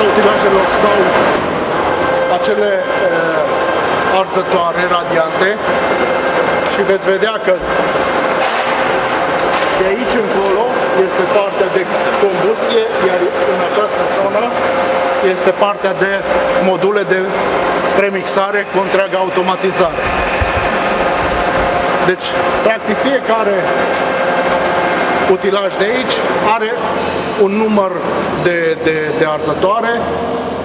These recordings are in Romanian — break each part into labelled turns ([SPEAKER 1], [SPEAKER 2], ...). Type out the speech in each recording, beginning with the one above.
[SPEAKER 1] fața utilajelor stau acele arzătoare radiante și veți vedea că de aici încolo este partea de combustie, iar în această zonă este partea de module de premixare cu întreaga automatizare. Deci, practic, fiecare utilaj de aici are un număr de arzătoare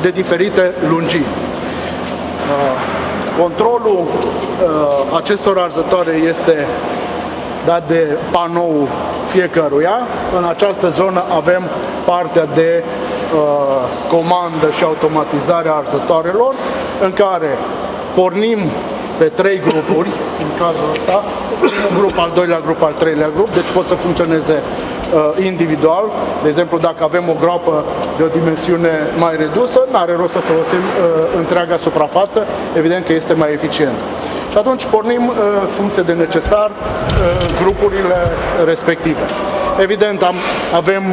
[SPEAKER 1] de diferite lungimi. Controlul acestor arzătoare este dat de panou fiecăruia. În această zonă avem partea de comandă și automatizare a arzătoarelor, în care pornim pe 3 grupuri, în cazul ăsta, un grup, al doilea grup, al treilea grup, deci pot să funcționeze individual. De exemplu, dacă avem o groapă de o dimensiune mai redusă, nu are rost să folosim întreaga suprafață, evident că este mai eficient. Și atunci pornim funcție de necesar grupurile respective. Evident, avem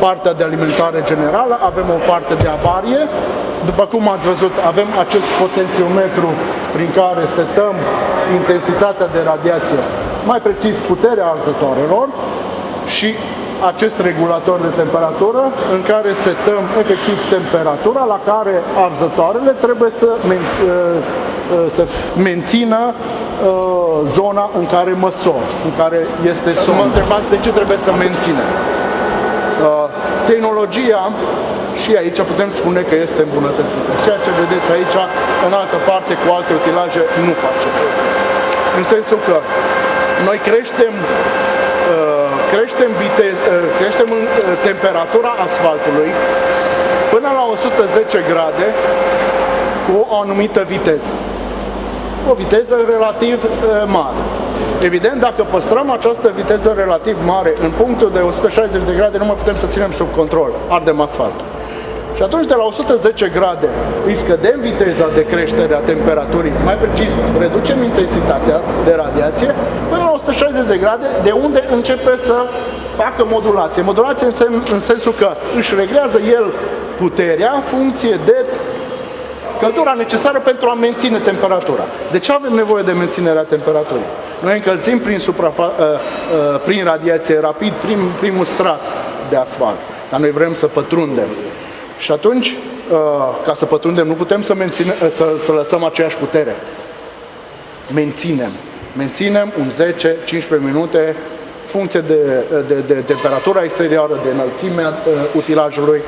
[SPEAKER 1] partea de alimentare generală, avem o parte de avarie. După cum ați văzut, avem acest potențiometru prin care setăm intensitatea de radiație, mai precis puterea arzătoarelor, și acest regulator de temperatură în care setăm efectiv temperatura la care arzătoarele trebuie să mențină zona în care măsor, în care este somn. Mă întrebați de ce trebuie să menținem. Tehnologia și aici putem spune că este îmbunătățită. Ceea ce vedeți aici, în altă parte, cu alte utilaje, nu face. În sensul că noi creștem temperatura asfaltului până la 110 grade cu o anumită viteză. O viteză relativ mare. Evident, dacă păstrăm această viteză relativ mare în punctul de 160 de grade, nu mai putem să ținem sub control, ardem asfaltul. Și atunci, de la 110 grade, îi scădem viteza de creștere a temperaturii, mai precis, reducem intensitatea de radiație, până la 160 de grade, de unde începe să facă modulație. Modulație în sensul că își reglează el puterea în funcție de căldura necesară pentru a menține temperatura. De ce avem nevoie de menținerea temperaturii? Noi încălzim prin radiație rapid primul strat de asfalt, dar noi vrem să pătrundem. Și atunci, ca să pătrundem, nu putem să lăsăm aceeași putere. Menținem un 10-15 minute, funcție de temperatura exterioară, de înălțimea utilajului.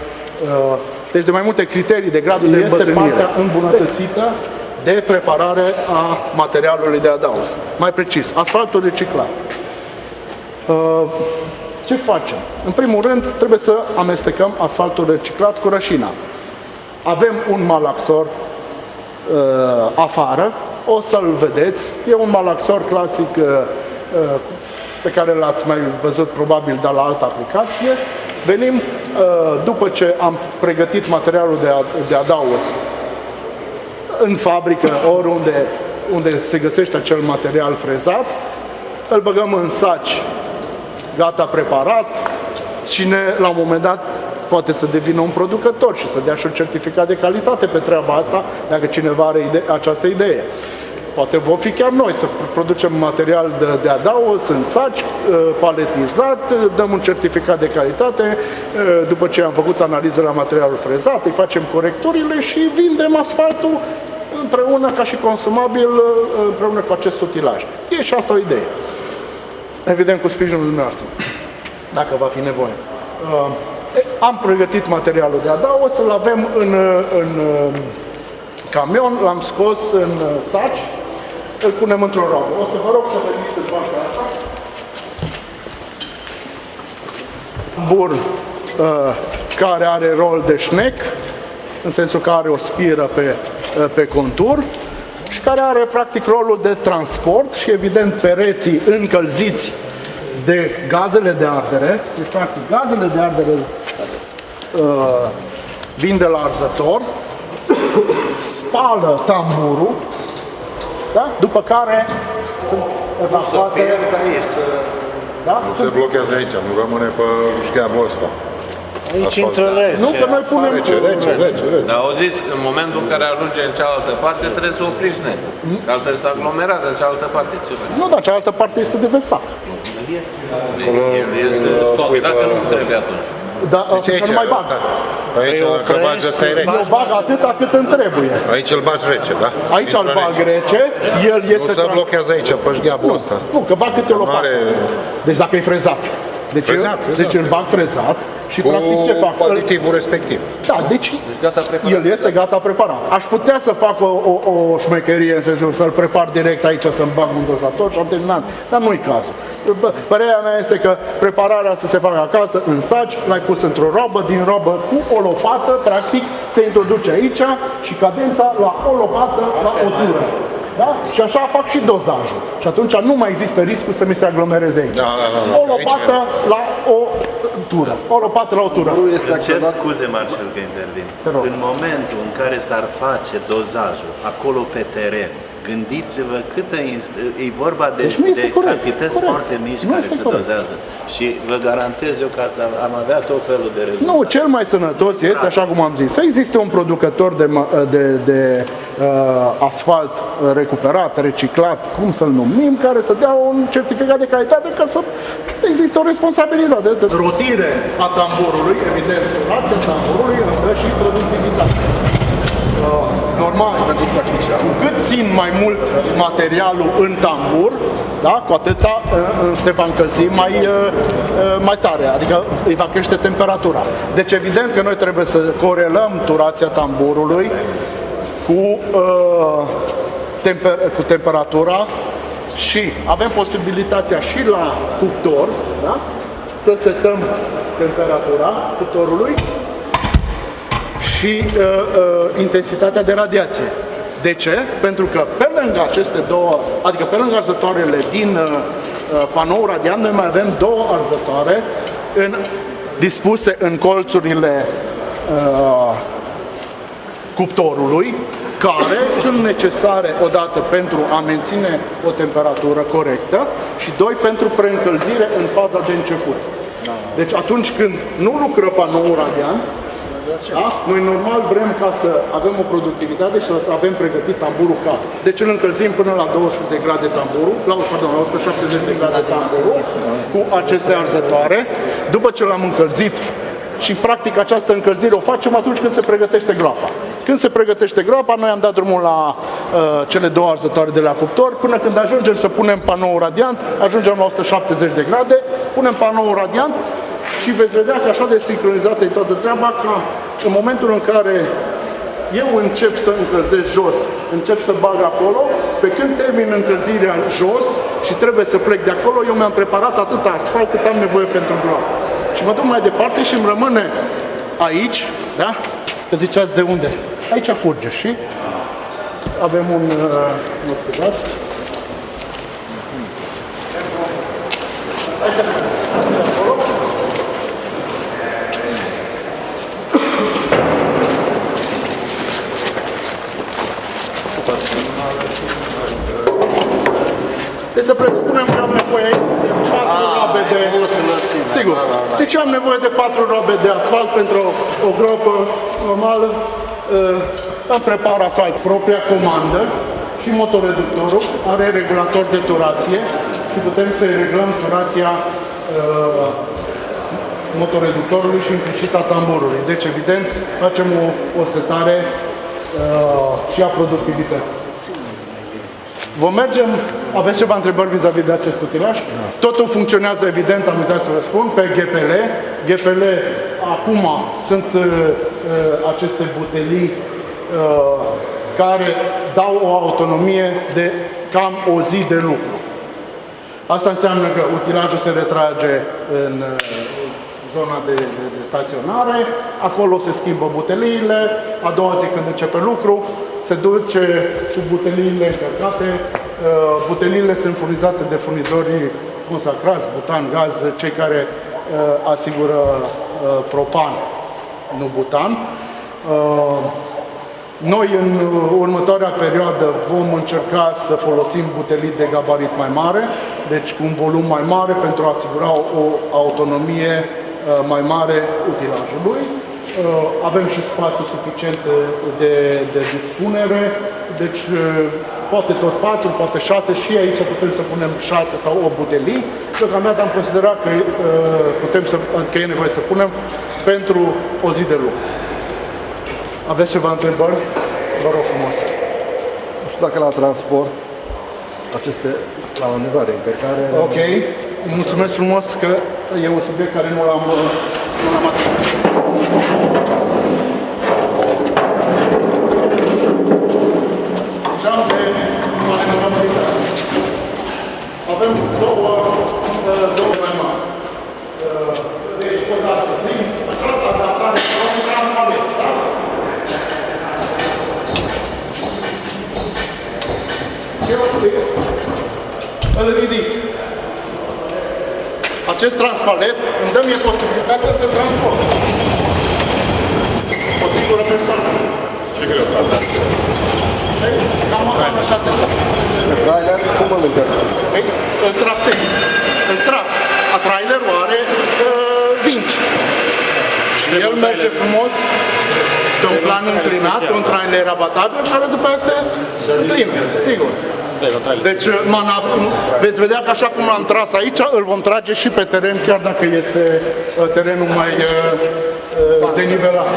[SPEAKER 1] Deci de mai multe criterii de gradul de îmbătrânire. Este partea îmbunătățită de preparare a materialului de adaos. Mai precis, asfaltul reciclat. Ce facem? În primul rând, trebuie să amestecăm asfaltul reciclat cu rășina. Avem un malaxor afară, o să-l vedeți. E un malaxor clasic pe care l-ați mai văzut probabil de la altă aplicație. Venim, după ce am pregătit materialul de adaos în fabrică, oriunde unde se găsește acel material frezat, îl băgăm în saci, gata preparat. Cine la un moment dat poate să devină un producător și să dea și un certificat de calitate pe treaba asta, dacă cineva are această idee. Poate vom fi chiar noi să producem material de adaos în saci, paletizat, dăm un certificat de calitate, după ce am făcut analiză la materialul frezat, îi facem corecturile și vindem asfaltul împreună ca și consumabil, împreună cu acest utilaj. E și asta o idee. Evident, cu sprijinul dumneavoastră, dacă va fi nevoie. Am pregătit materialul de adaos, îl avem în camion, l-am scos în saci, îl punem într-o roabă. O să vă rog să veniți în partea asta. Bun, care are rol de șnec, în sensul că are o spiră pe contur și care are practic rolul de transport și evident pereții încălziți de gazele de ardere. Deci practic gazele de ardere vin de la arzător, spală tamburul, da? După care sunt evacuate.
[SPEAKER 2] Da? Nu se blochează aici, nu rămâne pe șgheabul ăsta. Aici intră rece.
[SPEAKER 1] Nu, că noi punem...
[SPEAKER 3] Rece.
[SPEAKER 4] Dar auziți, în momentul în care ajunge în cealaltă parte, trebuie să opriți net. Că altfel se aglomerează în cealaltă parte.
[SPEAKER 1] Nu, dar cealaltă parte este de versat.
[SPEAKER 4] Dacă nu trebuie atunci.
[SPEAKER 1] Dar atunci nu mai bag.
[SPEAKER 3] Aici dacă bagi ăsta e rece.
[SPEAKER 1] Eu bag atâta cât îmi trebuie.
[SPEAKER 3] Aici îl bagi rece, da?
[SPEAKER 1] Aici îl bag rece, el
[SPEAKER 3] Nu
[SPEAKER 1] este...
[SPEAKER 3] se blochează aici, pe șgheabul ăsta.
[SPEAKER 1] Nu, că bag câte o lopată. Deci dacă e frezat. Deci îl bag frezat și practic ce fac?
[SPEAKER 3] Cu aditivul respectiv.
[SPEAKER 1] Da, deci el este gata preparat. Aș putea să fac o șmecherie în sensul să-l prepar direct aici, să-mi bag un dozator și am terminat. Dar nu-i cazul. Părerea mea este că prepararea să se facă acasă, în saci, l-ai pus într-o robă, din robă cu o lopată, practic, se introduce aici și cadența la o lopată, la o tură. Da? Și așa fac și dozajul. Și atunci nu mai există riscul să mi se aglomereze aici. O lopată la o tură. O lopată la o tură.
[SPEAKER 2] Cer scuze, Marcel, că intervin. În momentul în care s-ar face dozajul acolo pe teren, gândiți-vă câtă e vorba de cantități foarte mici care se dozează. Și vă garantez eu că am avea tot felul de rezultate.
[SPEAKER 1] Nu, cel mai sănătos este, așa cum am zis, să existe un producător de asfalt recuperat, reciclat, cum să-l numim, care să dea un certificat de calitate ca să există o responsabilitate. Rotire a tamburului, evident, rotația tamburului însă și productivitate. Normal, pentru că cu cât țin mai mult materialul în tambur, da, cu atâta se va încălzi mai tare, adică îi va crește temperatura. Deci evident că noi trebuie să corelăm turația tamburului cu temperatura și avem posibilitatea și la cuptor, da, să setăm temperatura cuptorului și intensitatea de radiație. De ce? Pentru că pe lângă aceste două, adică pe lângă arzătoarele din panoul radiant, noi mai avem două arzătoare dispuse în colțurile cuptorului, care sunt necesare odată pentru a menține o temperatură corectă și doi pentru preîncălzire în faza de început. Deci atunci când nu lucră panoul radiant, da? Noi normal vrem ca să avem o productivitate și să avem pregătit tamburul cald. Deci îl încălzim până la 200 de grade tamburul, la 170 de grade tamburul cu aceste arzătoare. După ce l-am încălzit și practic această încălzire o facem atunci când se pregătește groapa. Când se pregătește groapa, noi am dat drumul la cele două arzătoare de la cuptor, până când ajungem să punem panoul radiant, ajungem la 170 de grade, punem panoul radiant și veți vedea că așa de sincronizată e toată treaba, ca în momentul în care eu încep să încălzesc jos, încep să bag acolo, pe când termin încălzirea jos și trebuie să plec de acolo, eu mi-am preparat atâta asfalt cât am nevoie pentru groapă. Și mă duc mai departe și îmi rămâne aici, da? Că ziceați de unde? Aici curge și avem un... nu scuzați. Hai să vedem. Acolo. Deci să presupunem că am nevoie de 4 robe de... Sigur. Deci am nevoie de 4 robe de asfalt pentru o groapă normală. Îmi prepar asfalt propria comandă și motoreductorul are regulator de turație și putem să-i reglăm turația motoreductorului și implicit a tamburului. Deci, evident, facem o setare și a productivității. Vom mergem, aveți ceva întrebări vis-a-vis de acest utilaj? Totul funcționează, evident, am uitat să vă spun, pe GPL. GPL, acum, sunt aceste butelii care dau o autonomie de cam o zi de lucru. Asta înseamnă că utilajul se retrage în zona de staționare, acolo se schimbă buteliile, a doua zi când începe lucru, se duce cu buteliile încărcate, buteliile sunt furnizate de furnizorii consacrați, butan, gaz, cei care asigură propan, nu butan. Noi în următoarea perioadă vom încerca să folosim butelii de gabarit mai mare, deci cu un volum mai mare pentru a asigura o autonomie mai mare utilajului. Avem și spațiu suficient de dispunere, deci poate tot 4, poate 6 și aici putem să punem 6 sau 8 butelii. Deocamdată am considerat că e nevoie să punem pentru o zi de lucru. Aveți ceva întrebări? Vă rog frumos.
[SPEAKER 5] Nu știu dacă la transport, la undeva de încărcare...
[SPEAKER 1] Ok, mulțumesc frumos că e un subiect care nu l-am atins. Geam de manevrabilitate. Avem două mai mari. Deci, odată, prin această adaptare la un transparent, da? Eu îl ridic. Acest transparent îmi dă mie posibilitatea să transport o singură persoană.
[SPEAKER 3] Ce greutate are?
[SPEAKER 1] Cam o tonă 600.
[SPEAKER 5] Trailer, cum îl încărci?
[SPEAKER 1] Îl tractez. Îl trag. A trailerul are vinci. Și el merge frumos pe un plan înclinat, pe un trailer abatabil, care după aceea se înclină, sigur. Deci veți vedea că așa cum l-am tras aici, îl vom trage și pe teren, chiar dacă este terenul mai denivelat.